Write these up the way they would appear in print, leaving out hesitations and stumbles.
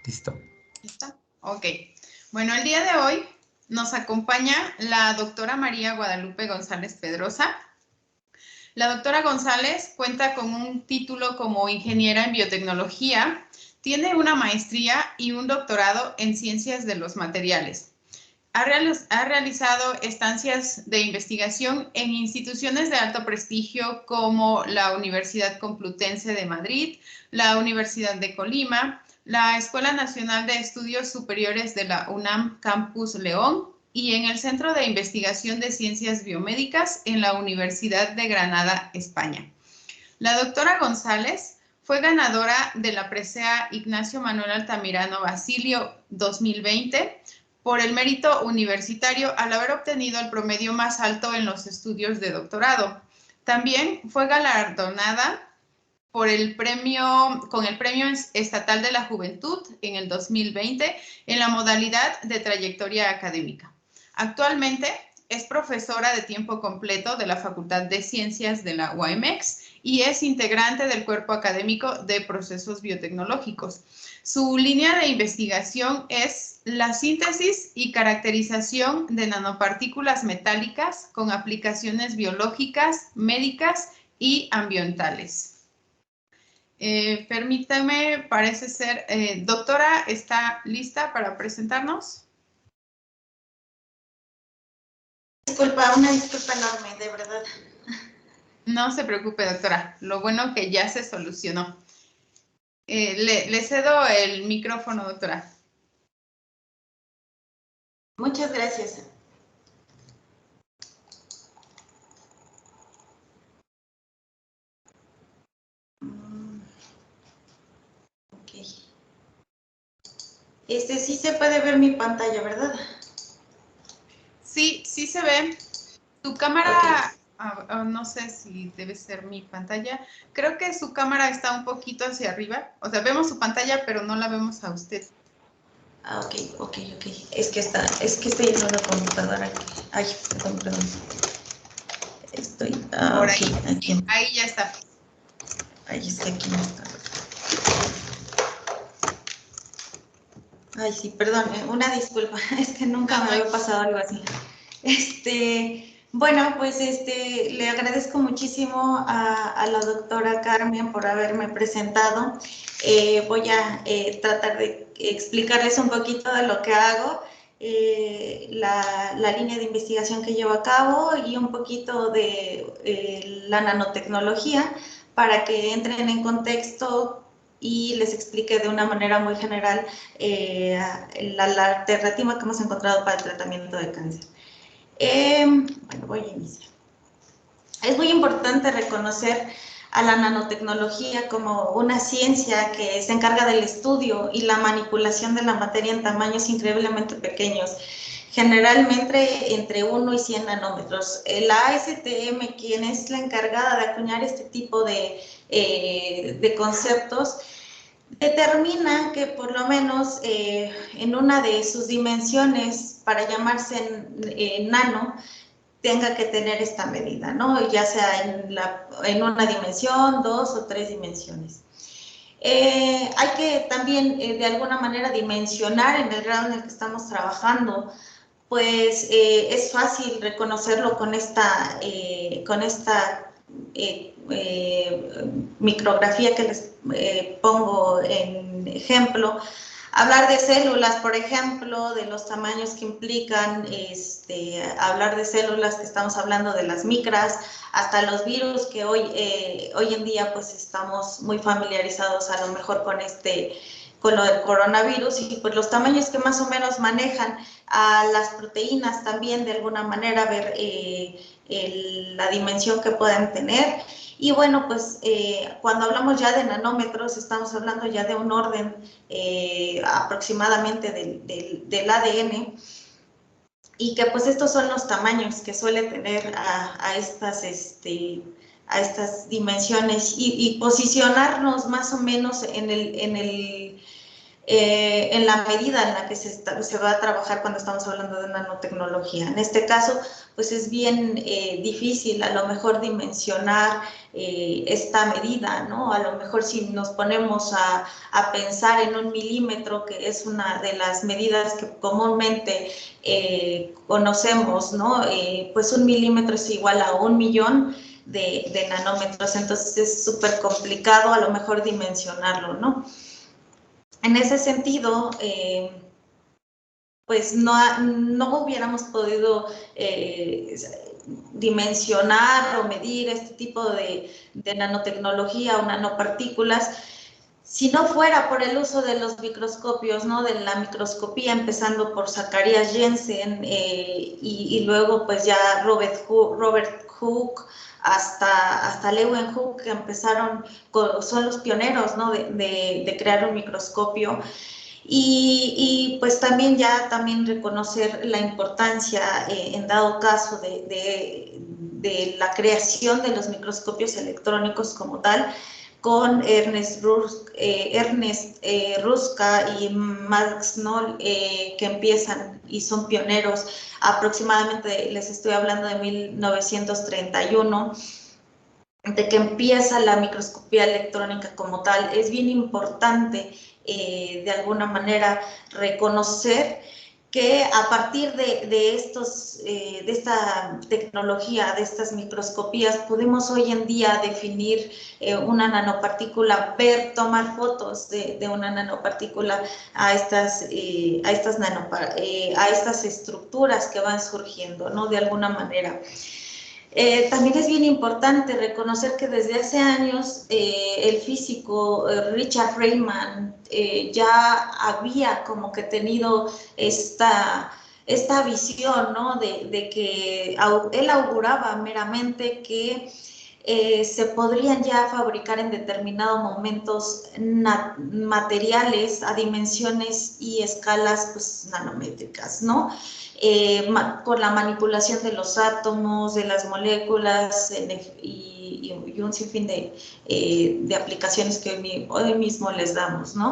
Listo. ¿Listo? Ok. Bueno, el día de hoy nos acompaña la doctora María Guadalupe González Pedrosa. La doctora González cuenta con un título como ingeniera en biotecnología, tiene una maestría y un doctorado en ciencias de los materiales. Ha realizado estancias de investigación en instituciones de alto prestigio como la Universidad Complutense de Madrid, la Universidad de Colima, la Escuela Nacional de Estudios Superiores de la UNAM Campus León y en el Centro de Investigación de Ciencias Biomédicas en la Universidad de Granada, España. La doctora González fue ganadora de la presea Ignacio Manuel Altamirano Basilio 2020 por el mérito universitario al haber obtenido el promedio más alto en los estudios de doctorado. También fue galardonada con el Premio Estatal de la Juventud en el 2020 en la modalidad de trayectoria académica. Actualmente es profesora de tiempo completo de la Facultad de Ciencias de la UAMX y es integrante del cuerpo académico de procesos biotecnológicos. Su línea de investigación es la síntesis y caracterización de nanopartículas metálicas con aplicaciones biológicas, médicas y ambientales. Permítame, parece ser, doctora, ¿está lista para presentarnos? Una disculpa enorme, de verdad. No se preocupe, doctora. Lo bueno que ya se solucionó. Le cedo el micrófono, doctora. Muchas gracias. Ok. Sí se puede ver mi pantalla, ¿verdad? Sí, sí se ve. Tu cámara, okay. No sé si debe ser mi pantalla. Creo que su cámara está un poquito hacia arriba. O sea, vemos su pantalla, pero no la vemos a usted. Ah, ok. Es que estoy en una computadora aquí. Ay, perdón. Estoy por ahí. Okay, aquí. Ahí ya está. Ay, es que aquí no está. Ay, sí, perdón, una disculpa, es que nunca me había pasado algo así. Bueno, pues le agradezco muchísimo a la doctora Carmen por haberme presentado. Voy a tratar de explicarles un poquito de lo que hago, la línea de investigación que llevo a cabo y un poquito de la nanotecnología para que entren en contexto y les explique de una manera muy general la alternativa que hemos encontrado para el tratamiento de cáncer. Bueno, voy a iniciar. Es muy importante reconocer a la nanotecnología como una ciencia que se encarga del estudio y la manipulación de la materia en tamaños increíblemente pequeños, generalmente entre 1 y 100 nanómetros. La ASTM, quien es la encargada de acuñar este tipo de conceptos, determina que por lo menos en una de sus dimensiones, para llamarse nano, tenga que tener esta medida, ¿no? Ya sea en una dimensión, 2 o 3 dimensiones. Hay que también de alguna manera dimensionar en el grado en el que estamos trabajando, pues es fácil reconocerlo con esta micrografía que les pongo en ejemplo. Hablar de células, por ejemplo, de los tamaños que implican, hablar de células que estamos hablando de las micras, hasta los virus que hoy en día pues estamos muy familiarizados a lo mejor con lo del coronavirus, y pues los tamaños que más o menos manejan a las proteínas también de alguna manera, ver la dimensión que puedan tener. Y bueno, pues cuando hablamos ya de nanómetros, estamos hablando ya de un orden aproximadamente del ADN, y que pues estos son los tamaños que suele tener a estas dimensiones, y posicionarnos más o menos en en la medida en la que se va a trabajar cuando estamos hablando de nanotecnología. En este caso, pues es bien difícil a lo mejor dimensionar esta medida, ¿no? A lo mejor si nos ponemos a pensar en 1 milímetro, que es una de las medidas que comúnmente conocemos, ¿no? Pues 1 milímetro es igual a 1.000.000 de nanómetros, entonces es súper complicado a lo mejor dimensionarlo, ¿no? En ese sentido, pues no hubiéramos podido dimensionar o medir este tipo de nanotecnología o nanopartículas si no fuera por el uso de los microscopios, ¿no? De la microscopía, empezando por Zacharias Jensen y luego pues ya Robert Hooke hasta Leeuwenhoek, que empezaron, son los pioneros, ¿no? de crear un microscopio. Y pues también reconocer la importancia, en dado caso, de la creación de los microscopios electrónicos como tal, con Ernest Ruska y Max Knoll, que empiezan y son pioneros aproximadamente, les estoy hablando de 1931, de que empieza la microscopía electrónica como tal. Es bien importante de alguna manera reconocer que a partir de esta tecnología, de estas microscopías, podemos hoy en día definir una nanopartícula, tomar fotos de una nanopartícula a estas estructuras que van surgiendo, ¿no? De alguna manera. También es bien importante reconocer que desde hace años el físico Richard Feynman ya había como que tenido esta visión, ¿no? de que él auguraba meramente que se podrían ya fabricar en determinados momentos materiales a dimensiones y escalas pues, nanométricas, ¿no? Por la manipulación de los átomos, de las moléculas y un sinfín de aplicaciones que hoy mismo les damos, ¿no?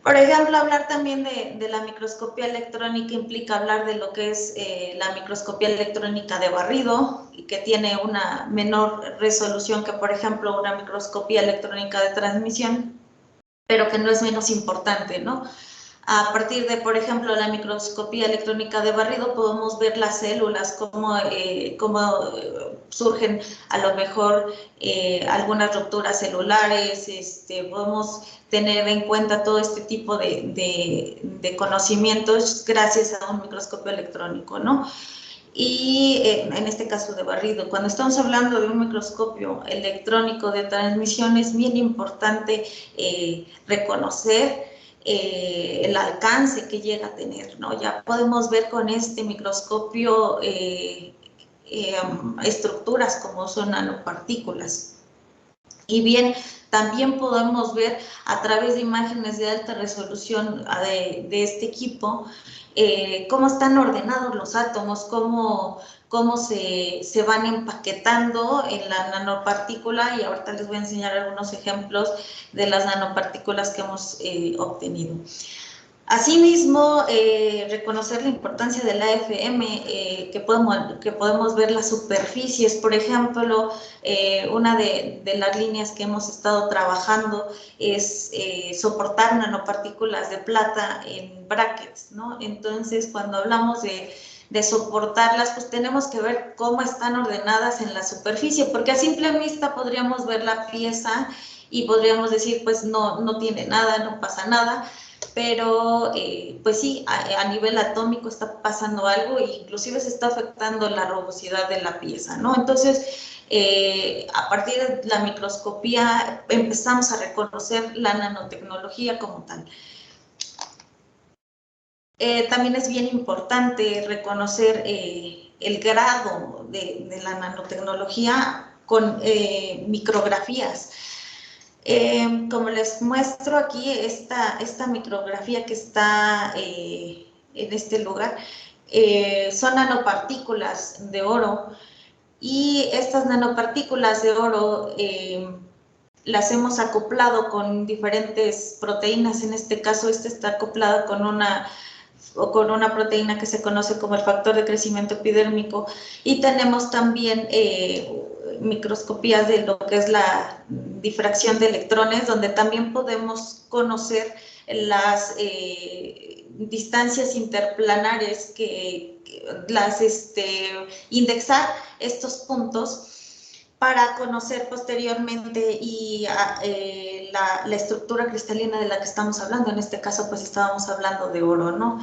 Por ejemplo, hablar también de la microscopía electrónica implica hablar de lo que es la microscopía electrónica de barrido, que tiene una menor resolución que, por ejemplo, una microscopía electrónica de transmisión, pero que no es menos importante, ¿no? A partir de, por ejemplo, la microscopía electrónica de barrido, podemos ver las células, cómo surgen a lo mejor algunas rupturas celulares, podemos tener en cuenta todo este tipo de conocimientos gracias a un microscopio electrónico, ¿no? Y en este caso de barrido. Cuando estamos hablando de un microscopio electrónico de transmisión, es bien importante reconocer el alcance que llega a tener, ¿no? Ya podemos ver con este microscopio estructuras como son nanopartículas. Y bien, también podemos ver a través de imágenes de alta resolución de este equipo cómo están ordenados los átomos, cómo se van empaquetando en la nanopartícula, y ahorita les voy a enseñar algunos ejemplos de las nanopartículas que hemos obtenido. Asimismo, reconocer la importancia de la AFM, que podemos ver las superficies. Por ejemplo, una de las líneas que hemos estado trabajando es soportar nanopartículas de plata en brackets, ¿no? Entonces, cuando hablamos de soportarlas, pues tenemos que ver cómo están ordenadas en la superficie, porque a simple vista podríamos ver la pieza y podríamos decir, pues no tiene nada, no pasa nada, pero pues sí, a nivel atómico está pasando algo e inclusive se está afectando la rugosidad de la pieza, ¿no? Entonces, a partir de la microscopía empezamos a reconocer la nanotecnología como tal. También es bien importante reconocer el grado de la nanotecnología con micrografías. Como les muestro aquí, esta micrografía que está en este lugar, son nanopartículas de oro, y estas nanopartículas de oro las hemos acoplado con diferentes proteínas. En este caso, está acoplada con una proteína que se conoce como el factor de crecimiento epidérmico, y tenemos también microscopías de lo que es la difracción de electrones, donde también podemos conocer las distancias interplanares indexar estos puntos para conocer posteriormente la estructura cristalina de la que estamos hablando. En este caso, pues estábamos hablando de oro, ¿no?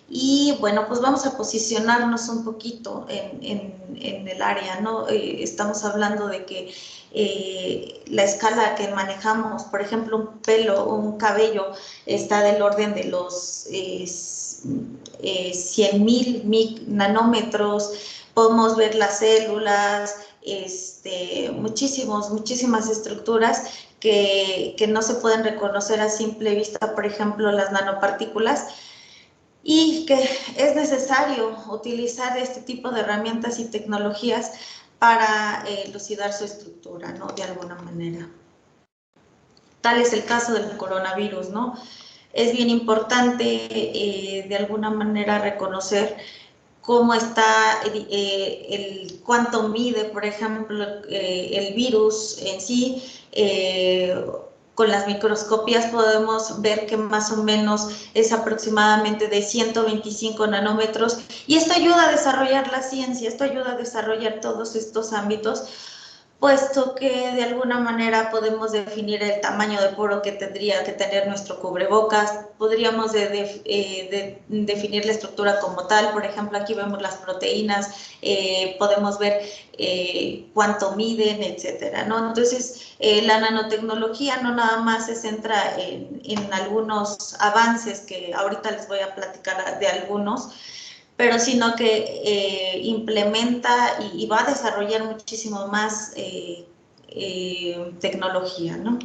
Y bueno, pues vamos a posicionarnos un poquito en el área, ¿no? Estamos hablando de que la escala que manejamos, por ejemplo, un pelo o un cabello, está del orden de los 100.000 nanómetros. Podemos ver las células, muchísimas estructuras que no se pueden reconocer a simple vista, por ejemplo, las nanopartículas, y que es necesario utilizar este tipo de herramientas y tecnologías para elucidar su estructura, ¿no? De alguna manera. Tal es el caso del coronavirus, ¿no? Es bien importante de alguna manera reconocer cómo está, cuánto mide, por ejemplo, el virus en sí. Con las microscopías podemos ver que más o menos es aproximadamente de 125 nanómetros, y esto ayuda a desarrollar la ciencia, esto ayuda a desarrollar todos estos ámbitos, puesto que de alguna manera podemos definir el tamaño de poro que tendría que tener nuestro cubrebocas, podríamos definir la estructura como tal. Por ejemplo, aquí vemos las proteínas, podemos ver cuánto miden, etcétera, ¿no? Entonces, la nanotecnología no nada más se centra en algunos avances, que ahorita les voy a platicar de algunos, pero sino que implementa y va a desarrollar muchísimo más tecnología, ¿no?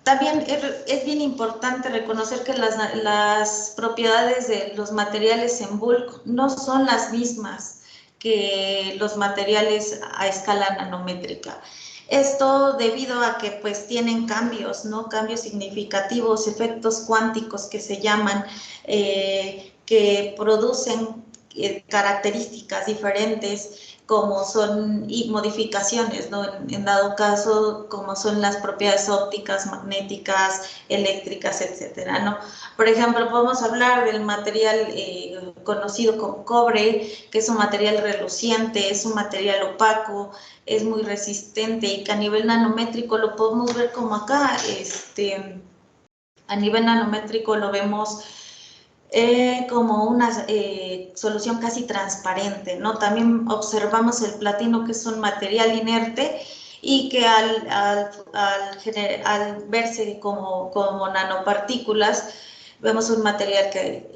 También es bien importante reconocer que las propiedades de los materiales en bulk no son las mismas que los materiales a escala nanométrica. Esto debido a que pues tienen cambios, ¿no? Cambios significativos, efectos cuánticos que se llaman, que producen características diferentes, como son, y modificaciones, ¿no? En dado caso, como son las propiedades ópticas, magnéticas, eléctricas, etcétera, ¿no? Por ejemplo, podemos hablar del material conocido como cobre, que es un material reluciente, es un material opaco, es muy resistente, y que a nivel nanométrico lo podemos ver como acá. A nivel nanométrico lo vemos como una solución casi transparente, ¿no? También observamos el platino, que es un material inerte, y que al verse como nanopartículas, vemos un material que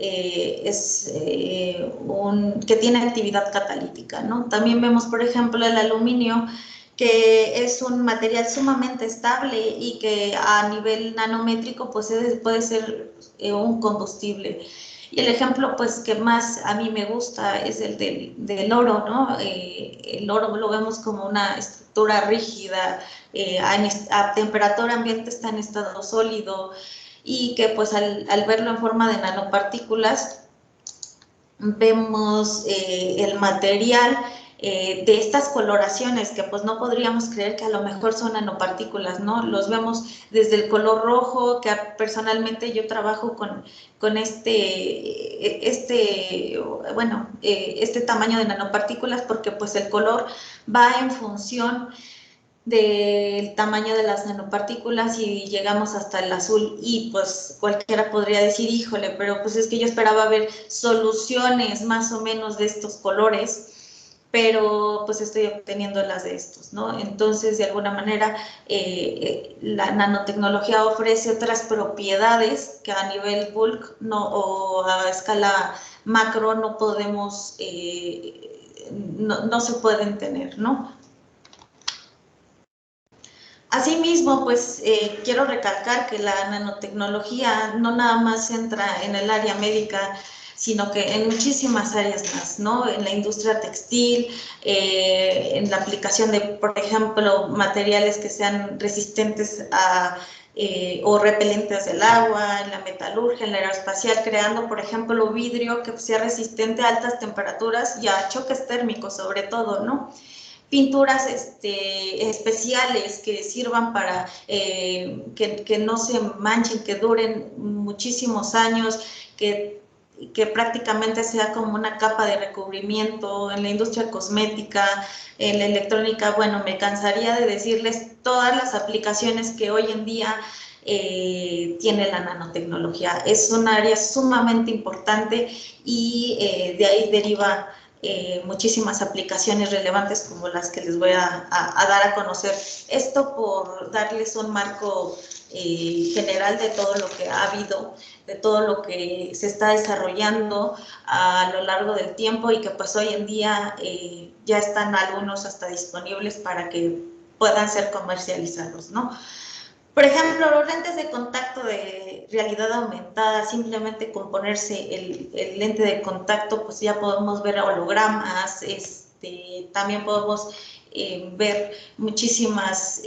que tiene actividad catalítica, ¿no? También vemos, por ejemplo, el aluminio, que es un material sumamente estable y que a nivel nanométrico pues puede ser un combustible. Y el ejemplo pues que más a mí me gusta es el del oro, ¿no? El oro lo vemos como una estructura rígida, a temperatura ambiente está en estado sólido, y que pues al verlo en forma de nanopartículas vemos el material de estas coloraciones, que pues no podríamos creer que a lo mejor son nanopartículas, ¿no? Los vemos desde el color rojo, que personalmente yo trabajo con este tamaño de nanopartículas, porque pues el color va en función del tamaño de las nanopartículas, y llegamos hasta el azul, y pues cualquiera podría decir, híjole, pero pues es que yo esperaba ver soluciones más o menos de estos colores, pero pues estoy obteniendo las de estos, ¿no? Entonces, de alguna manera, la nanotecnología ofrece otras propiedades que a nivel bulk o a escala macro no podemos, no se pueden tener, ¿no? Asimismo, pues quiero recalcar que la nanotecnología no nada más entra en el área médica, sino que en muchísimas áreas más, ¿no? En la industria textil, en la aplicación de, por ejemplo, materiales que sean resistentes a o repelentes del agua, en la metalurgia, en la aeroespacial, creando, por ejemplo, vidrio que sea resistente a altas temperaturas y a choques térmicos, sobre todo, ¿no? Pinturas especiales que sirvan para que no se manchen, que duren muchísimos años, que prácticamente sea como una capa de recubrimiento. En la industria cosmética, en la electrónica, bueno, me cansaría de decirles todas las aplicaciones que hoy en día tiene la nanotecnología. Es un área sumamente importante y de ahí deriva muchísimas aplicaciones relevantes como las que les voy a dar a conocer. Esto por darles un marco general de todo lo que ha habido, de todo lo que se está desarrollando a lo largo del tiempo y que pues hoy en día ya están algunos hasta disponibles para que puedan ser comercializados, ¿no? Por ejemplo, los lentes de contacto de realidad aumentada, simplemente con ponerse el lente de contacto, pues ya podemos ver hologramas, también podemos ver muchísimas,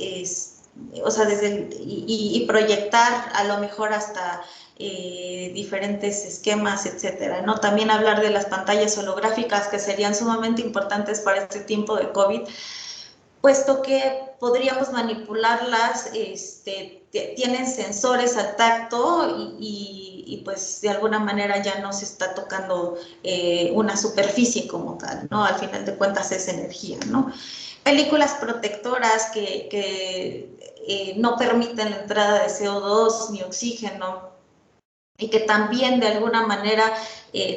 o sea, y proyectar a lo mejor hasta diferentes esquemas, etcétera, ¿no? También hablar de las pantallas holográficas que serían sumamente importantes para este tiempo de COVID, puesto que podríamos manipularlas, tienen sensores al tacto y pues de alguna manera ya no se está tocando una superficie como tal, ¿no? Al final de cuentas es energía, ¿no? Películas protectoras que no permiten la entrada de CO2 ni oxígeno y que también de alguna manera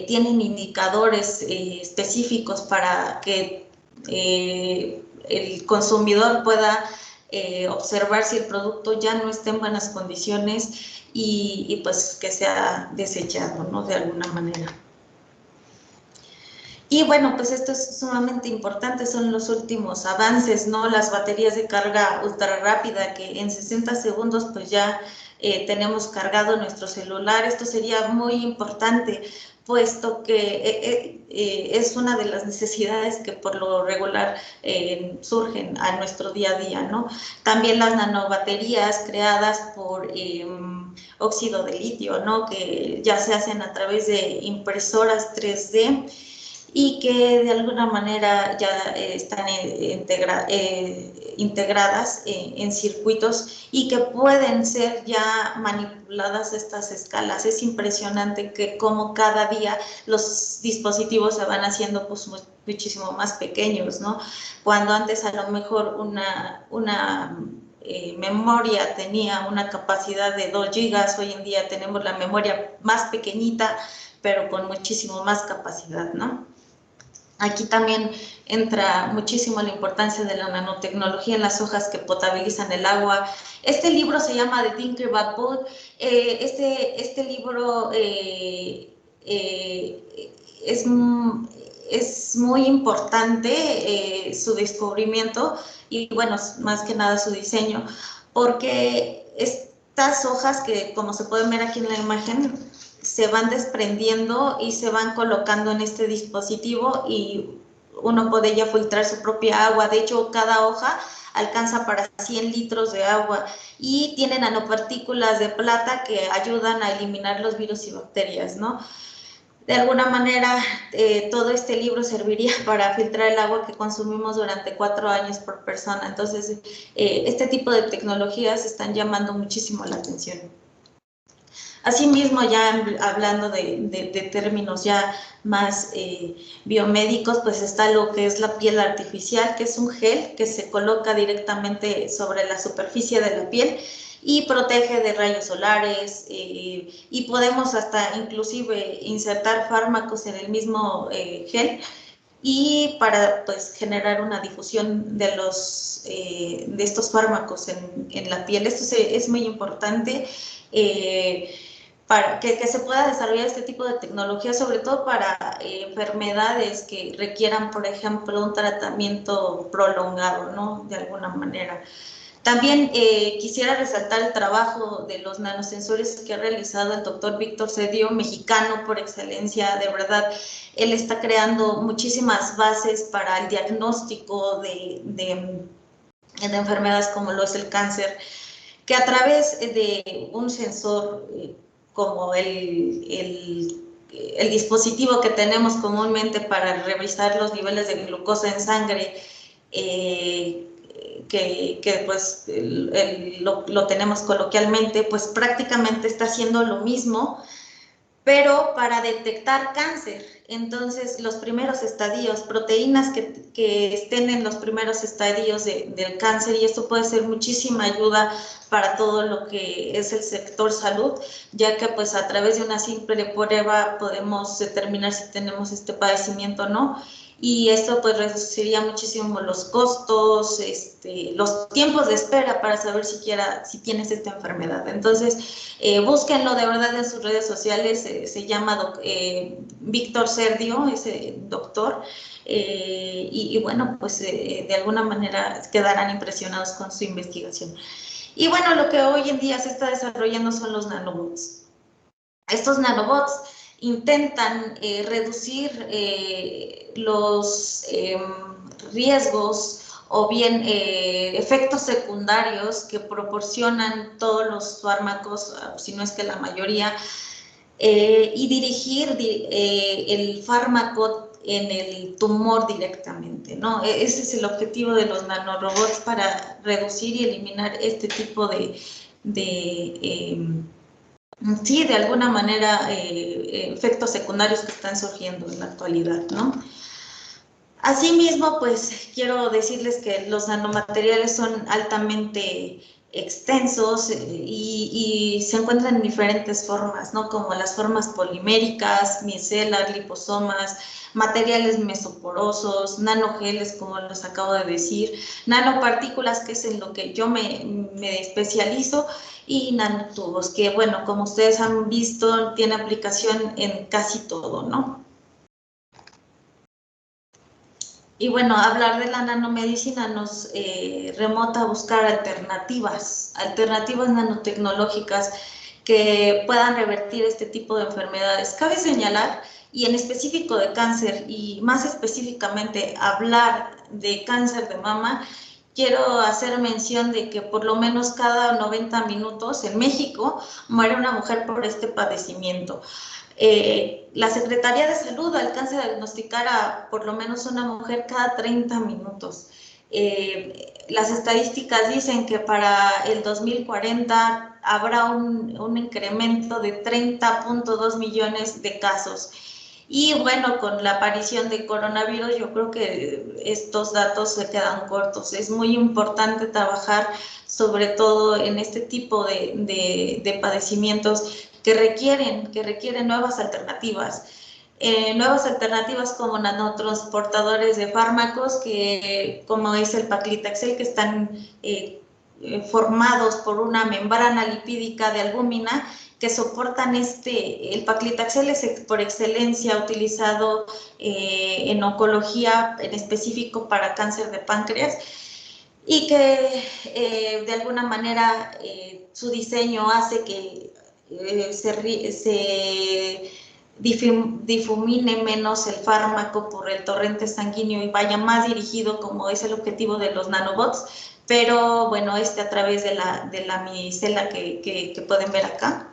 tienen indicadores específicos para que el consumidor pueda observar si el producto ya no está en buenas condiciones y pues que sea desechado, ¿no? De alguna manera. Y bueno, pues esto es sumamente importante, son los últimos avances, ¿no? Las baterías de carga ultra rápida que en 60 segundos pues ya tenemos cargado nuestro celular. Esto sería muy importante, puesto que es una de las necesidades que por lo regular surgen a nuestro día a día, ¿no? También las nanobaterías creadas por óxido de litio, ¿no? Que ya se hacen a través de impresoras 3D y que de alguna manera ya están integradas en circuitos y que pueden ser ya manipuladas a estas escalas. Es impresionante que como cada día los dispositivos se van haciendo pues muchísimo más pequeños, ¿no? Cuando antes a lo mejor una memoria tenía una capacidad de 2 gigas, hoy en día tenemos la memoria más pequeñita, pero con muchísimo más capacidad, ¿no? Aquí también entra muchísimo la importancia de la nanotecnología en las hojas que potabilizan el agua. Este libro se llama The Tinkerbell Book. Este libro es muy importante su descubrimiento y bueno, más que nada su diseño, porque estas hojas que como se pueden ver aquí en la imagen, se van desprendiendo y se van colocando en este dispositivo y uno puede ya filtrar su propia agua. De hecho, cada hoja alcanza para 100 litros de agua y tiene nanopartículas de plata que ayudan a eliminar los virus y bacterias, ¿no? De alguna manera, todo este libro serviría para filtrar el agua que consumimos durante 4 años por persona. Entonces, este tipo de tecnologías están llamando muchísimo la atención. Asimismo, ya hablando de términos ya más biomédicos, pues está lo que es la piel artificial, que es un gel que se coloca directamente sobre la superficie de la piel y protege de rayos solares y podemos hasta inclusive insertar fármacos en el mismo gel y para pues generar una difusión de estos fármacos en la piel. Esto es muy importante para que se pueda desarrollar este tipo de tecnología, sobre todo para enfermedades que requieran, por ejemplo, un tratamiento prolongado, ¿no? De alguna manera. También quisiera resaltar el trabajo de los nanosensores que ha realizado el doctor Víctor Serdio, mexicano por excelencia, de verdad. Él está creando muchísimas bases para el diagnóstico de enfermedades como lo es el cáncer, que a través de un sensor como el dispositivo que tenemos comúnmente para revisar los niveles de glucosa en sangre, que pues lo tenemos coloquialmente, pues prácticamente está haciendo lo mismo, pero para detectar cáncer. Entonces, los primeros estadios, proteínas que estén en los primeros estadios del cáncer, y esto puede ser muchísima ayuda para todo lo que es el sector salud, ya que pues a través de una simple prueba podemos determinar si tenemos este padecimiento o no, y esto pues reduciría muchísimo los costos, los tiempos de espera para saber siquiera si tienes esta enfermedad. Entonces, búsquenlo de verdad en sus redes sociales, se llama Víctor Serdio, ese doctor, y bueno, pues de alguna manera quedarán impresionados con su investigación. Y bueno, lo que hoy en día se está desarrollando son los nanobots. Estos nanobots intentan reducir los riesgos o bien efectos secundarios que proporcionan todos los fármacos, si no es que la mayoría, y dirigir el fármaco en el tumor directamente, ¿no? Ese es el objetivo de los nanorobots, para reducir y eliminar este tipo sí, de alguna manera, efectos secundarios que están surgiendo en la actualidad, ¿no? Asimismo, pues quiero decirles que los nanomateriales son altamente extensos y se encuentran en diferentes formas, ¿no? Como las formas poliméricas, micelas, liposomas, materiales mesoporosos, nanogeles, como los acabo de decir, nanopartículas, que es en lo que yo me especializo, y nanotubos, que bueno, como ustedes han visto, tiene aplicación en casi todo, ¿no? Y bueno, hablar de la nanomedicina nos remota a buscar alternativas nanotecnológicas que puedan revertir este tipo de enfermedades. Cabe señalar, y en específico de cáncer, y más específicamente hablar de cáncer de mama, quiero hacer mención de que por lo menos cada 90 minutos en México muere una mujer por este padecimiento. La Secretaría de Salud alcanza a diagnosticar a por lo menos una mujer cada 30 minutos. Las estadísticas dicen que para el 2040 habrá un incremento de 30.2 millones de casos. Y bueno, con la aparición de coronavirus, yo creo que estos datos se quedan cortos. Es muy importante trabajar sobre todo en este tipo de padecimientos que requieren nuevas alternativas. Nuevas alternativas como nanotransportadores de fármacos, que como es el paclitaxel, que están formados por una membrana lipídica de albúmina que soportan el paclitaxel es por excelencia utilizado en oncología, en específico para cáncer de páncreas, y que de alguna manera su diseño hace que se difumine menos el fármaco por el torrente sanguíneo y vaya más dirigido, como es el objetivo de los nanobots, pero bueno, a través de la micela que pueden ver acá.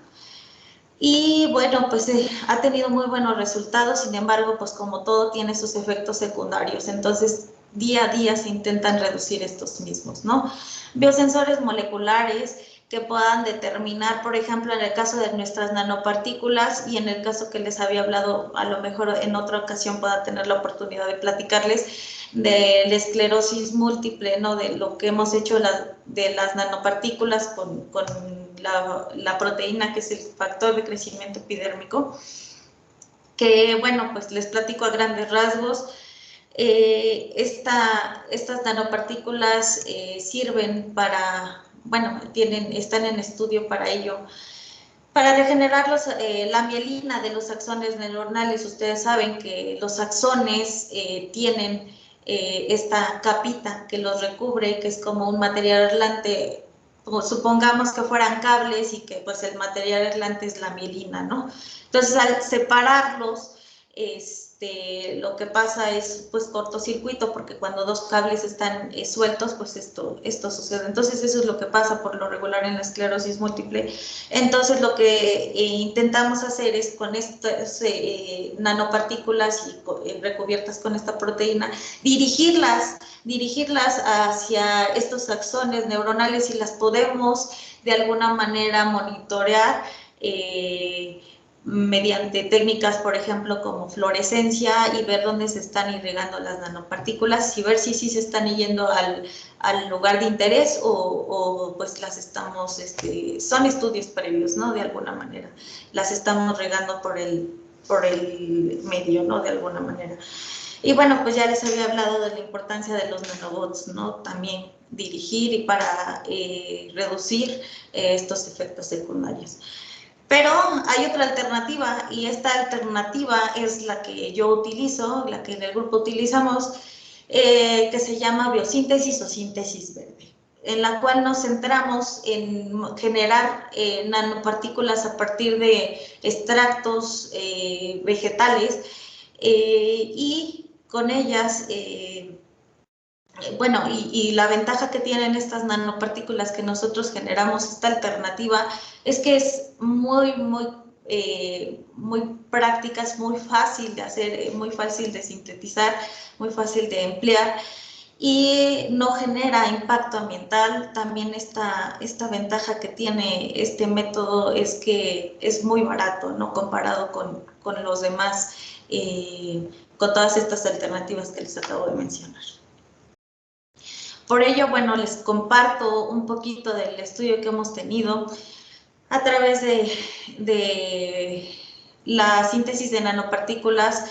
Y bueno, pues ha tenido muy buenos resultados, sin embargo, pues como todo tiene sus efectos secundarios, entonces día a día se intentan reducir estos mismos, ¿no? Biosensores moleculares que puedan determinar, por ejemplo, en el caso de nuestras nanopartículas, y en el caso que les había hablado, a lo mejor en otra ocasión pueda tener la oportunidad de platicarles de la esclerosis múltiple, ¿no? De lo que hemos hecho de las nanopartículas con la proteína, que es el factor de crecimiento epidérmico, que bueno, pues les platico a grandes rasgos. Estas nanopartículas sirven para, bueno, están en estudio para ello, para regenerar la mielina de los axones neuronales. Ustedes saben que los axones tienen esta capita que los recubre, que es como un material aislante, como supongamos que fueran cables y que pues el material aislante es la mielina, ¿no? Entonces al separarlos, lo que pasa es pues cortocircuito, porque cuando dos cables están sueltos, pues esto sucede. Entonces eso es lo que pasa por lo regular en la esclerosis múltiple. Entonces lo que intentamos hacer es con estas nanopartículas y recubiertas con esta proteína, dirigirlas hacia estos axones neuronales y las podemos de alguna manera monitorear mediante técnicas, por ejemplo, como fluorescencia, y ver dónde se están irrigando las nanopartículas y ver si sí se están yendo al lugar de interés o pues las estamos, son estudios previos, ¿no? De alguna manera, las estamos regando por el medio, ¿no? De alguna manera. Y bueno, pues ya les había hablado de la importancia de los nanobots, ¿no? También dirigir y para reducir estos efectos secundarios. Pero hay otra alternativa, y esta alternativa es la que yo utilizo, la que en el grupo utilizamos, que se llama biosíntesis o síntesis verde, en la cual nos centramos en generar nanopartículas a partir de extractos vegetales y con ellas... bueno, y la ventaja que tienen estas nanopartículas que nosotros generamos, esta alternativa, es que es muy práctica, es muy fácil de hacer, muy fácil de sintetizar, muy fácil de emplear y no genera impacto ambiental. También esta ventaja que tiene este método es que es muy barato, ¿no? Comparado con los demás, con todas estas alternativas que les acabo de mencionar. Por ello, bueno, les comparto un poquito del estudio que hemos tenido a través de la síntesis de nanopartículas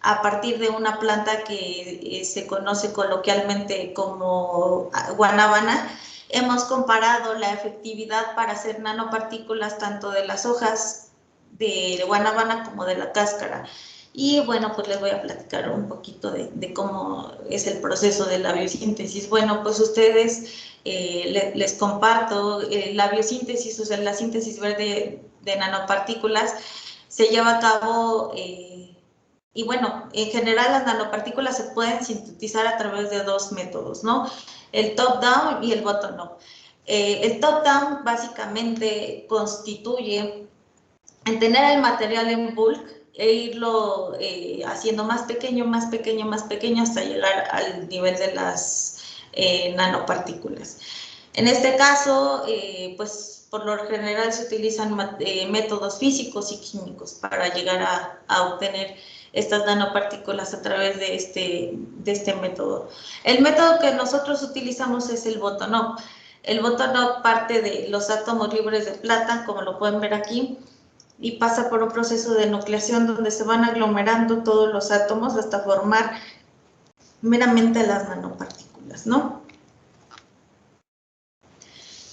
a partir de una planta que se conoce coloquialmente como guanábana. Hemos comparado la efectividad para hacer nanopartículas tanto de las hojas de guanábana como de la cáscara. Y bueno, pues les voy a platicar un poquito de cómo es el proceso de la biosíntesis. Bueno, pues ustedes les comparto la biosíntesis, o sea, la síntesis verde de nanopartículas se lleva a cabo, y bueno, en general las nanopartículas se pueden sintetizar a través de dos métodos, ¿no? El top-down y el bottom-up. El top-down básicamente constituye en tener el material en bulk e irlo haciendo más pequeño, más pequeño, más pequeño hasta llegar al nivel de las nanopartículas. En este caso, pues por lo general se utilizan métodos físicos y químicos para llegar a obtener estas nanopartículas a través de este método. El método que nosotros utilizamos es el bottom-up. El bottom-up parte de los átomos libres de plata, como lo pueden ver aquí, y pasa por un proceso de nucleación donde se van aglomerando todos los átomos hasta formar meramente las nanopartículas, ¿no?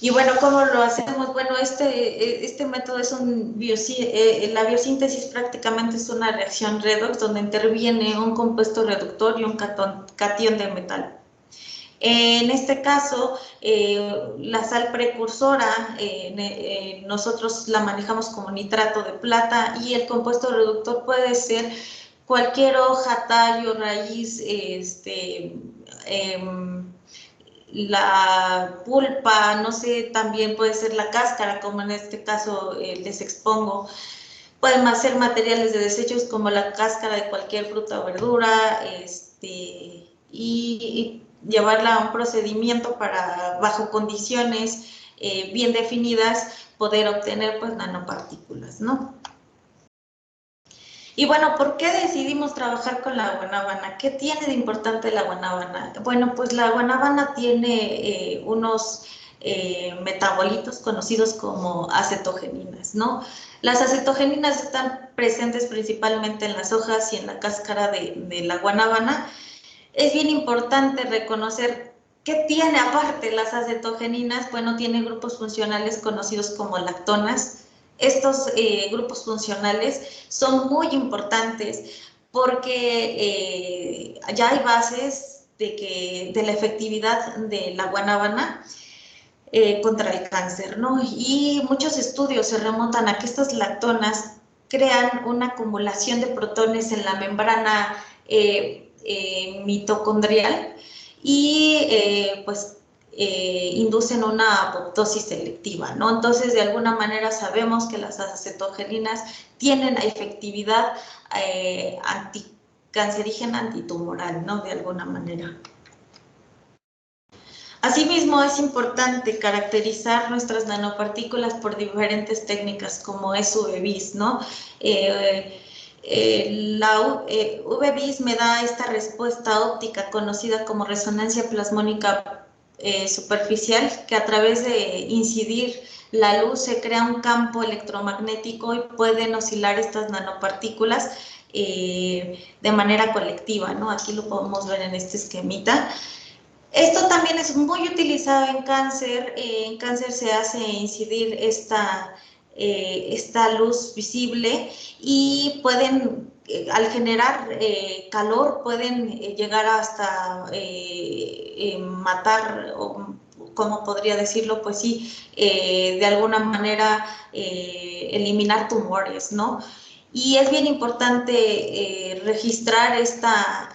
Y bueno, ¿cómo lo hacemos? Bueno, este método es la biosíntesis prácticamente es una reacción redox donde interviene un compuesto reductor y un catión de metal. En este caso, la sal precursora, nosotros la manejamos como nitrato de plata, y el compuesto reductor puede ser cualquier hoja, tallo, raíz, la pulpa, no sé, también puede ser la cáscara, como en este caso les expongo. Pueden ser materiales de desechos como la cáscara de cualquier fruta o verdura, y llevarla a un procedimiento para, bajo condiciones bien definidas, poder obtener pues nanopartículas, ¿no? Y bueno, ¿por qué decidimos trabajar con la guanábana? ¿Qué tiene de importante la guanábana? Bueno, pues la guanábana tiene unos metabolitos conocidos como acetogeninas, ¿no? Las acetogeninas están presentes principalmente en las hojas y en la cáscara de la guanábana. Es bien importante reconocer qué tiene aparte las acetogeninas. Bueno, tiene grupos funcionales conocidos como lactonas. Estos grupos funcionales son muy importantes porque ya hay bases de la efectividad de la guanábana contra el cáncer, ¿no? Y muchos estudios se remontan a que estas lactonas crean una acumulación de protones en la membrana mitocondrial y inducen una apoptosis selectiva, ¿no? Entonces, de alguna manera sabemos que las acetogeninas tienen efectividad anticancerígena, antitumoral, ¿no? De alguna manera. Asimismo, es importante caracterizar nuestras nanopartículas por diferentes técnicas, como es UV-Vis, ¿no? La UV-Vis me da esta respuesta óptica conocida como resonancia plasmónica superficial, que a través de incidir la luz se crea un campo electromagnético y pueden oscilar estas nanopartículas de manera colectiva, ¿no? Aquí lo podemos ver en este esquemita. Esto también es muy utilizado en cáncer. En cáncer se hace incidir esta luz visible y pueden, al generar calor, pueden llegar hasta matar, o ¿cómo podría decirlo? Pues sí, de alguna manera eliminar tumores, ¿no? Y es bien importante registrar esta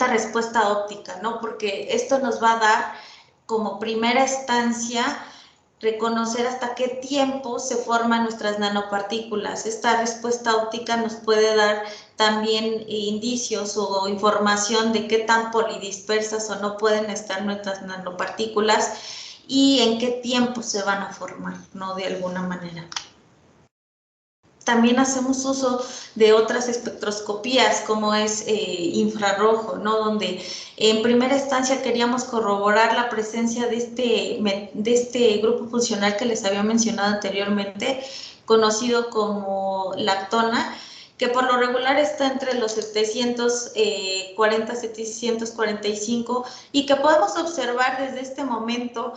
respuesta óptica, ¿no? Porque esto nos va a dar como primera instancia reconocer hasta qué tiempo se forman nuestras nanopartículas. Esta respuesta óptica nos puede dar también indicios o información de qué tan polidispersas o no pueden estar nuestras nanopartículas y en qué tiempo se van a formar, ¿no? De alguna manera. También hacemos uso de otras espectroscopías, como es infrarrojo, ¿no? Donde en primera instancia queríamos corroborar la presencia de este grupo funcional que les había mencionado anteriormente, conocido como lactona, que por lo regular está entre los 740, 745, y que podemos observar desde este momento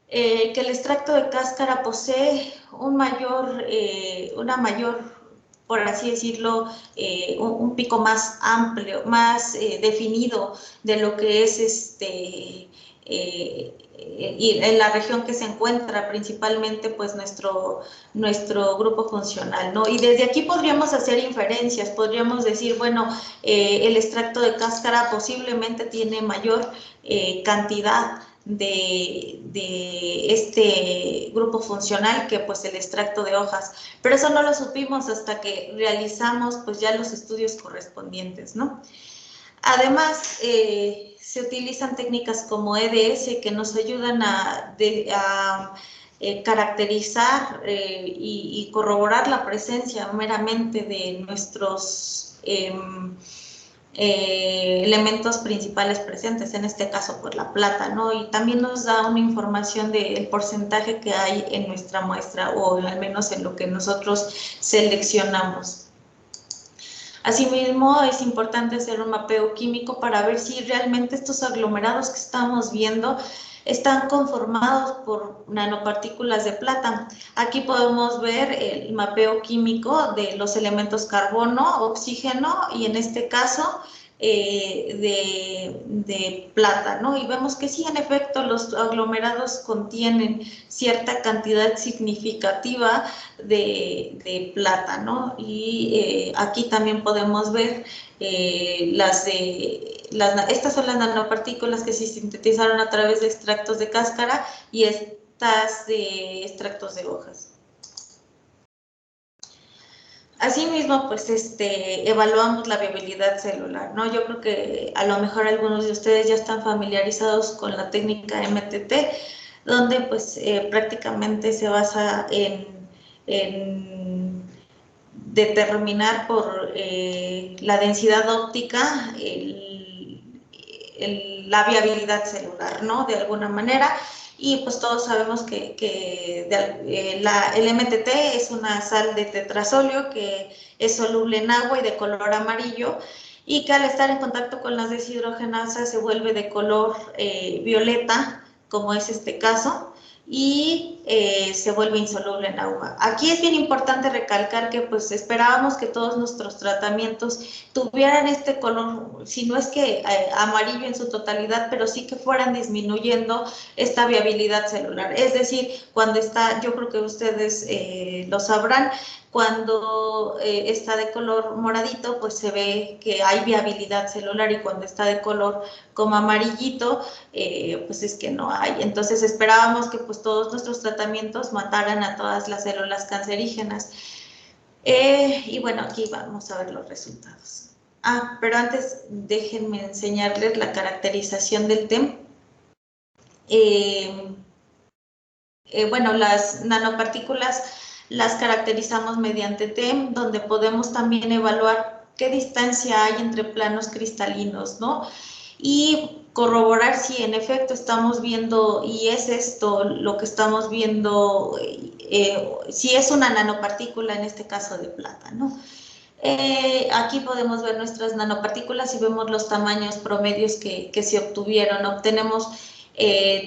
que el extracto de cáscara posee una mayor, por así decirlo, un pico más amplio, más definido de lo que es y en la región que se encuentra principalmente pues nuestro grupo funcional, ¿no? Y desde aquí podríamos hacer inferencias, podríamos decir, bueno, el extracto de cáscara posiblemente tiene mayor cantidad de este grupo funcional que pues el extracto de hojas, pero eso no lo supimos hasta que realizamos pues ya los estudios correspondientes, ¿no? Además, se utilizan técnicas como EDS que nos ayudan a caracterizar y corroborar la presencia meramente de nuestros elementos principales presentes, en este caso pues la plata, ¿no? Y también nos da una información del porcentaje que hay en nuestra muestra, o al menos en lo que nosotros seleccionamos. Asimismo, es importante hacer un mapeo químico para ver si realmente estos aglomerados que estamos viendo están conformados por nanopartículas de plata. Aquí podemos ver el mapeo químico de los elementos carbono, oxígeno y en este caso de plata, ¿no? Y vemos que sí, en efecto, los aglomerados contienen cierta cantidad significativa de plata, ¿no? Y aquí también podemos ver estas son las nanopartículas que se sintetizaron a través de extractos de cáscara y estas de extractos de hojas. Asimismo, pues evaluamos la viabilidad celular, ¿no? Yo creo que a lo mejor algunos de ustedes ya están familiarizados con la técnica MTT, donde pues prácticamente se basa en determinar por la densidad óptica la viabilidad celular, ¿no? De alguna manera. Y pues todos sabemos que el MTT es una sal de tetrasolio que es soluble en agua y de color amarillo, y que al estar en contacto con las deshidrogenasas se vuelve de color violeta, como es este caso, y se vuelve insoluble en agua. Aquí es bien importante recalcar que pues esperábamos que todos nuestros tratamientos tuvieran este color, si no es que amarillo en su totalidad, pero sí que fueran disminuyendo esta viabilidad celular. Es decir, cuando está, yo creo que ustedes lo sabrán, cuando está de color moradito, pues se ve que hay viabilidad celular, y cuando está de color como amarillito, pues es que no hay. Entonces esperábamos que pues todos nuestros tratamientos mataran a todas las células cancerígenas. Y bueno, aquí vamos a ver los resultados. Pero antes déjenme enseñarles la caracterización del TEM. Bueno, las nanopartículas las caracterizamos mediante TEM, donde podemos también evaluar qué distancia hay entre planos cristalinos, ¿no? Y corroborar si en efecto estamos viendo, y es esto lo que estamos viendo, si es una nanopartícula, en este caso de plata, ¿no? Aquí podemos ver nuestras nanopartículas y vemos los tamaños promedios que se obtuvieron. Obtenemos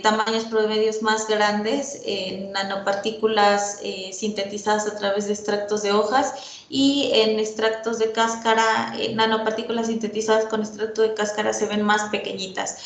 tamaños promedios más grandes en nanopartículas sintetizadas a través de extractos de hojas, y en extractos de cáscara, nanopartículas sintetizadas con extracto de cáscara se ven más pequeñitas.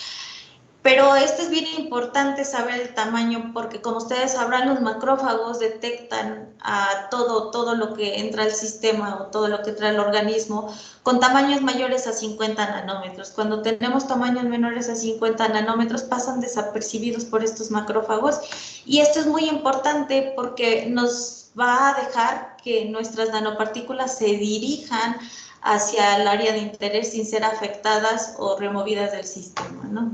Pero esto es bien importante saber el tamaño, porque como ustedes sabrán, los macrófagos detectan a todo lo que entra al sistema o todo lo que entra al organismo con tamaños mayores a 50 nanómetros. Cuando tenemos tamaños menores a 50 nanómetros pasan desapercibidos por estos macrófagos, y esto es muy importante porque nos va a dejar que nuestras nanopartículas se dirijan hacia el área de interés sin ser afectadas o removidas del sistema, ¿no?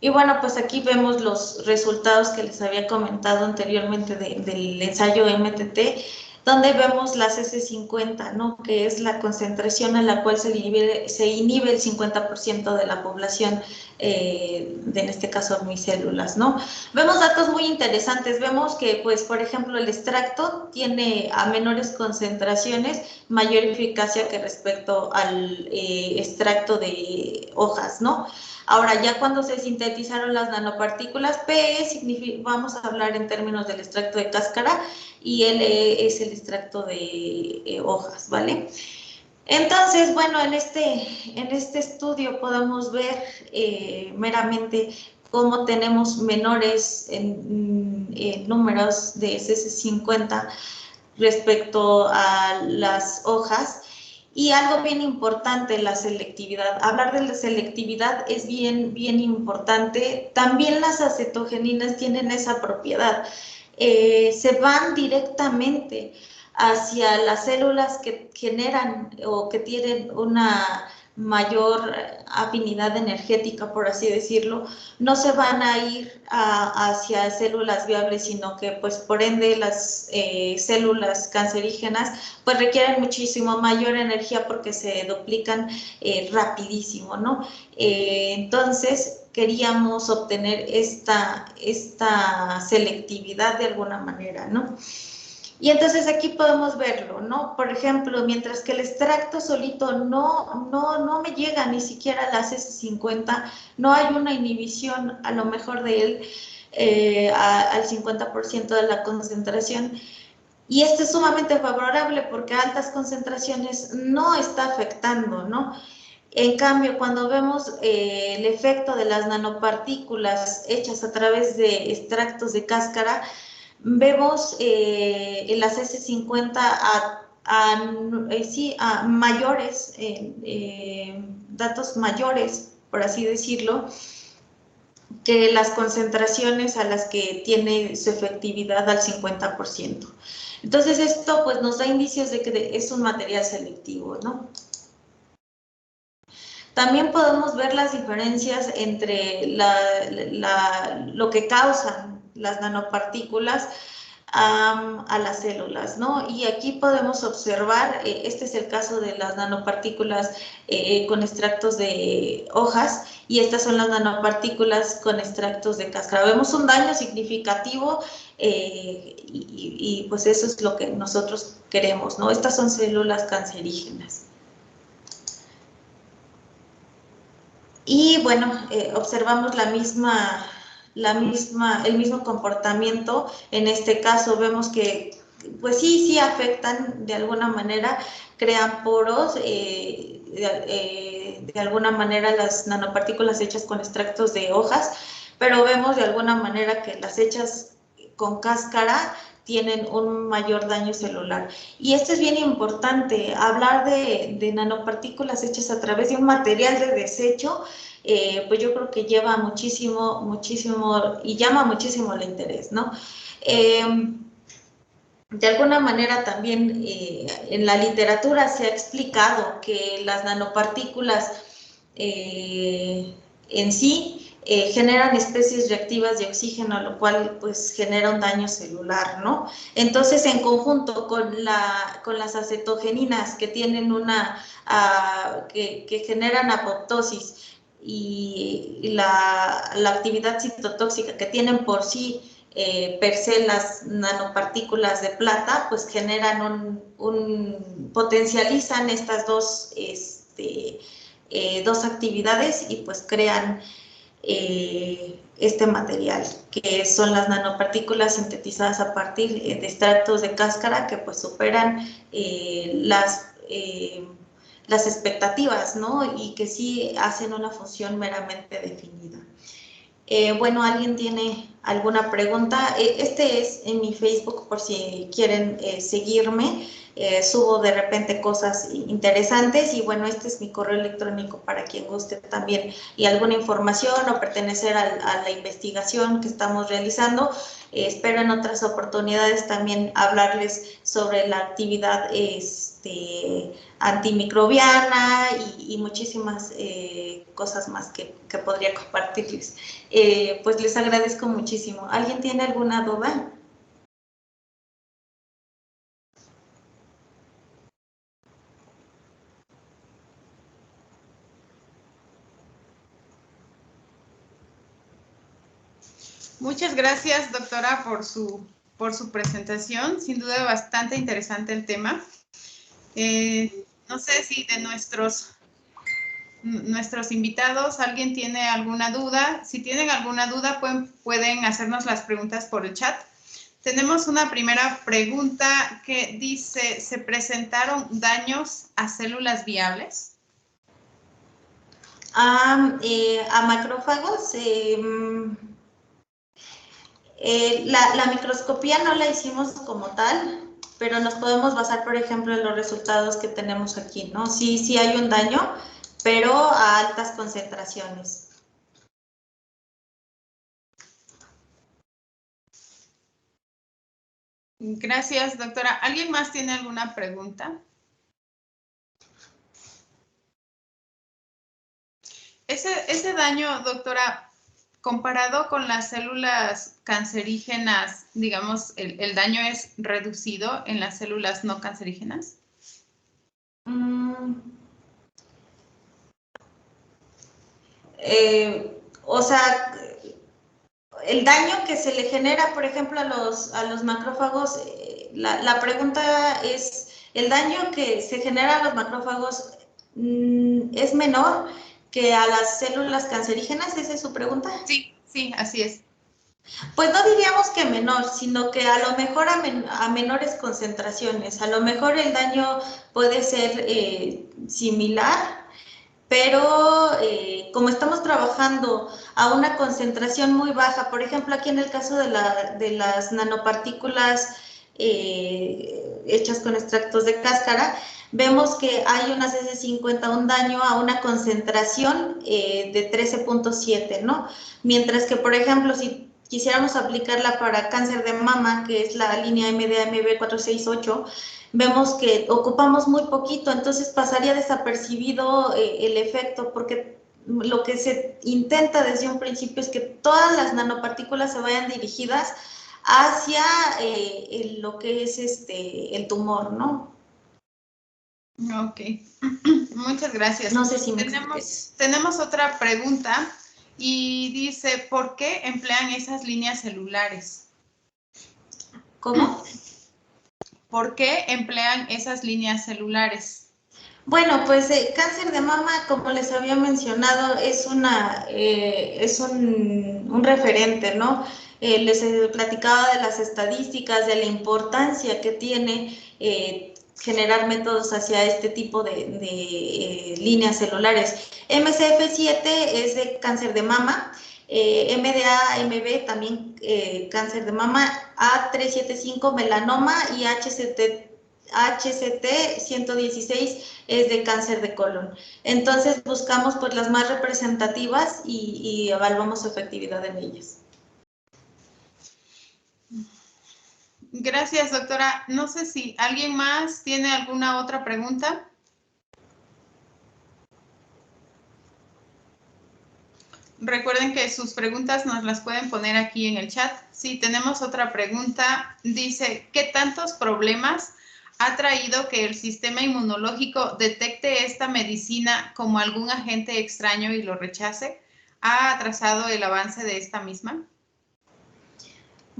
Y bueno, pues aquí vemos los resultados que les había comentado anteriormente del ensayo MTT, donde vemos las S50, ¿no? Que es la concentración a la cual se inhibe el 50% de la población, en este caso mis células, ¿no? Vemos datos muy interesantes. Vemos que, pues, por ejemplo, el extracto tiene a menores concentraciones mayor eficacia que respecto al extracto de hojas, ¿no? Ahora, ya cuando se sintetizaron las nanopartículas, PE significa, vamos a hablar en términos del extracto de cáscara, y LE es el extracto de hojas, ¿vale? Entonces, bueno, en este estudio podemos ver meramente cómo tenemos menores en números de SS50 respecto a las hojas. Y algo bien importante, la selectividad. Hablar de la selectividad es bien importante. También las acetogeninas tienen esa propiedad. Se van directamente hacia las células que generan o que tienen una mayor afinidad energética, por así decirlo. No se van a ir hacia células viables, sino que pues por ende las células cancerígenas pues requieren muchísimo mayor energía porque se duplican rapidísimo, ¿no? Entonces queríamos obtener esta selectividad de alguna manera, ¿no? Y entonces aquí podemos verlo, ¿no? Por ejemplo, mientras que el extracto solito no me llega ni siquiera a las S50, no hay una inhibición a lo mejor de él al 50% de la concentración. Y esto es sumamente favorable porque a altas concentraciones no está afectando, ¿no? En cambio, cuando vemos el efecto de las nanopartículas hechas a través de extractos de cáscara, vemos en las S50 a mayores, datos mayores, por así decirlo, que las concentraciones a las que tiene su efectividad al 50%. Entonces esto pues nos da indicios de que es un material selectivo, ¿no? También podemos ver las diferencias entre lo que causan las nanopartículas a las células, ¿no? Y aquí podemos observar, este es el caso de las nanopartículas con extractos de hojas, y estas son las nanopartículas con extractos de cáscara. Vemos un daño significativo y pues eso es lo que nosotros queremos, ¿no? Estas son células cancerígenas. Y bueno, observamos la el mismo comportamiento. En este caso vemos que pues sí afectan de alguna manera, crean poros, de alguna manera las nanopartículas hechas con extractos de hojas, pero vemos de alguna manera que las hechas con cáscara tienen un mayor daño celular. Y esto es bien importante, hablar de nanopartículas hechas a través de un material de desecho, pues yo creo que lleva muchísimo y llama muchísimo el interés, ¿no? De alguna manera también en la literatura se ha explicado que las nanopartículas en sí generan especies reactivas de oxígeno, lo cual pues genera un daño celular, ¿no? Entonces, en conjunto con las acetogeninas que tienen que generan apoptosis y la actividad citotóxica que tienen por sí per se las nanopartículas de plata, pues generan potencializan estas dos actividades y pues crean este material, que son las nanopartículas sintetizadas a partir de extractos de cáscara que pues superan las expectativas, ¿no? Y que sí hacen una función meramente definida. Bueno, ¿alguien tiene alguna pregunta? Este es en mi Facebook por si quieren seguirme. Subo de repente cosas interesantes y bueno, este es mi correo electrónico para quien guste también y alguna información o pertenecer a la investigación que estamos realizando. Espero en otras oportunidades también hablarles sobre la actividad antimicrobiana y muchísimas cosas más que podría compartirles. Pues les agradezco muchísimo. ¿Alguien tiene alguna duda? Muchas gracias, doctora, por su presentación. Sin duda, bastante interesante el tema. No sé si de nuestros invitados alguien tiene alguna duda. Si tienen alguna duda, pueden hacernos las preguntas por el chat. Tenemos una primera pregunta que dice, ¿se presentaron daños a células viables? A macrófagos, la microscopía no la hicimos como tal, pero nos podemos basar, por ejemplo, en los resultados que tenemos aquí, ¿no? Sí hay un daño, pero a altas concentraciones. Gracias, doctora. ¿Alguien más tiene alguna pregunta? Ese daño, doctora, comparado con las células cancerígenas, digamos, ¿el daño es reducido en las células no cancerígenas? O sea, el daño que se le genera, por ejemplo, a los macrófagos, la pregunta es, ¿el daño que se genera a los macrófagos es menor que a las células cancerígenas? ¿Esa es su pregunta? Sí, así es. Pues no diríamos que menor, sino que a lo mejor a menores concentraciones. A lo mejor el daño puede ser similar, pero como estamos trabajando a una concentración muy baja, por ejemplo, aquí en el caso de las nanopartículas hechas con extractos de cáscara, vemos que hay unas S50, un daño a una concentración de 13.7, ¿no? Mientras que, por ejemplo, si quisiéramos aplicarla para cáncer de mama, que es la línea MDA-MB468, vemos que ocupamos muy poquito, entonces pasaría desapercibido el efecto, porque lo que se intenta desde un principio es que todas las nanopartículas se vayan dirigidas hacia lo que es el tumor, ¿no? Ok, muchas gracias. No sé si tenemos otra pregunta y dice, ¿por qué emplean esas líneas celulares? ¿Cómo? ¿Por qué emplean esas líneas celulares? Bueno, pues cáncer de mama, como les había mencionado, es un referente, ¿no? Les platicaba de las estadísticas, de la importancia que tiene generar métodos hacia este tipo de líneas celulares. MCF7 es de cáncer de mama, MDA-MB también cáncer de mama, A375 melanoma y HCT116 es de cáncer de colon. Entonces buscamos pues las más representativas y evaluamos su efectividad en ellas. Gracias, doctora. No sé si alguien más tiene alguna otra pregunta. Recuerden que sus preguntas nos las pueden poner aquí en el chat. Sí, tenemos otra pregunta. Dice, ¿qué tantos problemas ha traído que el sistema inmunológico detecte esta medicina como algún agente extraño y lo rechace? ¿Ha atrasado el avance de esta misma?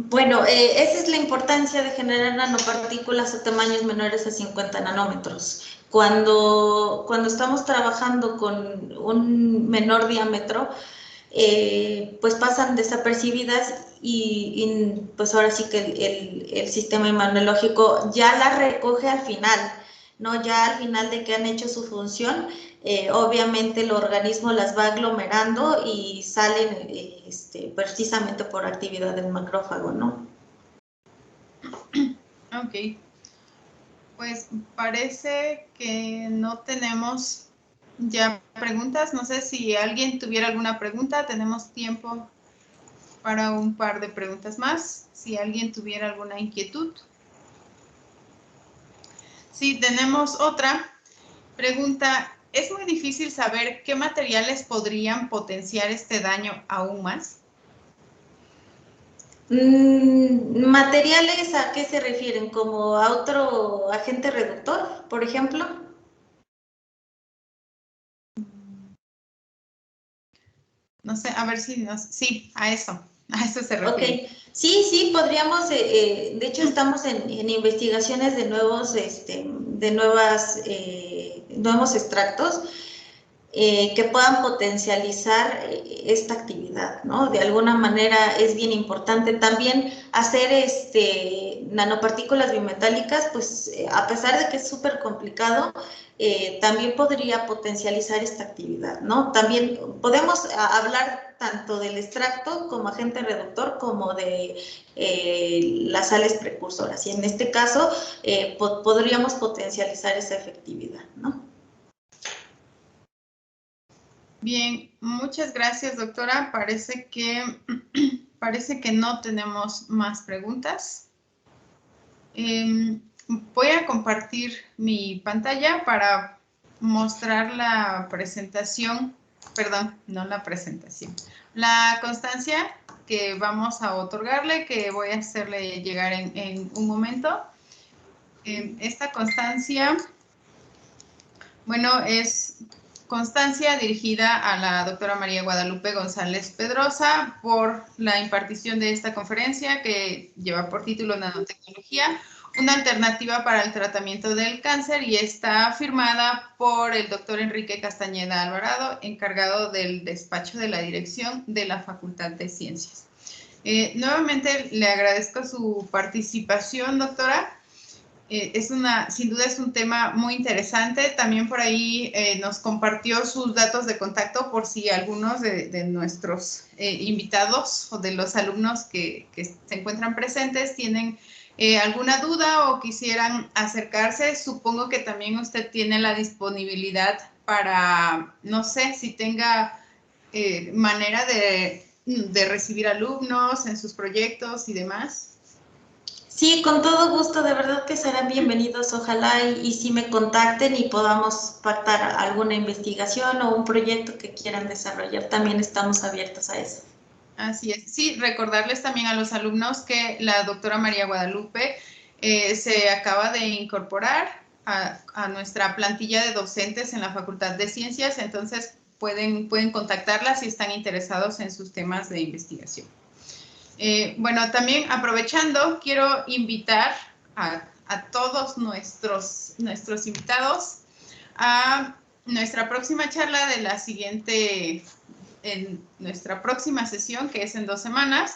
Bueno, esa es la importancia de generar nanopartículas a tamaños menores a 50 nanómetros. Cuando estamos trabajando con un menor diámetro, pues pasan desapercibidas y pues ahora sí que el sistema inmunológico ya las recoge al final, ¿no? Ya al final de que han hecho su función, obviamente el organismo las va aglomerando y salen precisamente por actividad del macrófago, ¿no? Ok. Pues parece que no tenemos ya preguntas. No sé si alguien tuviera alguna pregunta. Tenemos tiempo para un par de preguntas más. Si alguien tuviera alguna inquietud. Sí, tenemos otra pregunta. ¿Es muy difícil saber qué materiales podrían potenciar este daño aún más? ¿Materiales a qué se refieren? ¿Como a otro agente reductor, por ejemplo? No sé, a ver si nos... Sí, a eso se refiere. Ok, sí, podríamos, de hecho estamos en investigaciones de nuevos extractos que puedan potencializar esta actividad, ¿no? De alguna manera es bien importante también hacer nanopartículas bimetálicas, pues a pesar de que es súper complicado, también podría potencializar esta actividad, ¿no? También podemos hablar tanto del extracto como agente reductor como de las sales precursoras y en este caso podríamos potencializar esa efectividad, ¿no? Bien, muchas gracias, doctora. Parece que no tenemos más preguntas. Voy a compartir mi pantalla para mostrar la presentación, perdón, no la presentación, la constancia que vamos a otorgarle, que voy a hacerle llegar en un momento. Esta constancia, bueno, es constancia dirigida a la doctora María Guadalupe González Pedrosa por la impartición de esta conferencia que lleva por título Nanotecnología, una alternativa para el tratamiento del cáncer, y está firmada por el doctor Enrique Castañeda Alvarado, encargado del despacho de la dirección de la Facultad de Ciencias. Nuevamente le agradezco su participación, doctora. Sin duda es un tema muy interesante. También por ahí nos compartió sus datos de contacto por si algunos de nuestros invitados o de los alumnos que se encuentran presentes tienen alguna duda o quisieran acercarse. Supongo que también usted tiene la disponibilidad para, no sé, si tenga manera de recibir alumnos en sus proyectos y demás. Sí, con todo gusto, de verdad que serán bienvenidos, ojalá y si me contacten y podamos pactar alguna investigación o un proyecto que quieran desarrollar, también estamos abiertos a eso. Así es. Sí, recordarles también a los alumnos que la doctora María Guadalupe se acaba de incorporar a nuestra plantilla de docentes en la Facultad de Ciencias, entonces pueden contactarla si están interesados en sus temas de investigación. Bueno, también aprovechando, quiero invitar a todos nuestros invitados a nuestra próxima charla de en nuestra próxima sesión, que es en 2 semanas.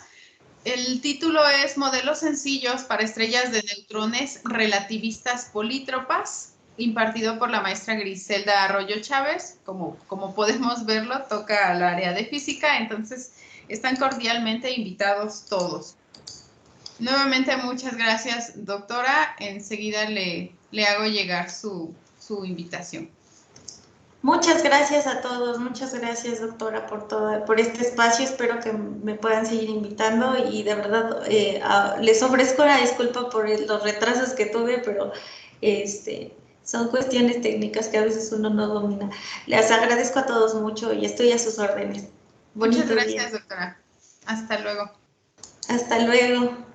El título es Modelos sencillos para estrellas de neutrones relativistas polítropas, impartido por la maestra Griselda Arroyo Chávez. Como podemos verlo, toca al área de física, entonces están cordialmente invitados todos. Nuevamente, muchas gracias, doctora. Enseguida le hago llegar su invitación. Muchas gracias a todos, muchas gracias, doctora, por este espacio. Espero que me puedan seguir invitando y de verdad les ofrezco una disculpa por los retrasos que tuve, pero son cuestiones técnicas que a veces uno no domina. Les agradezco a todos mucho y estoy a sus órdenes. Muchas gracias, doctora. Hasta luego. Hasta luego.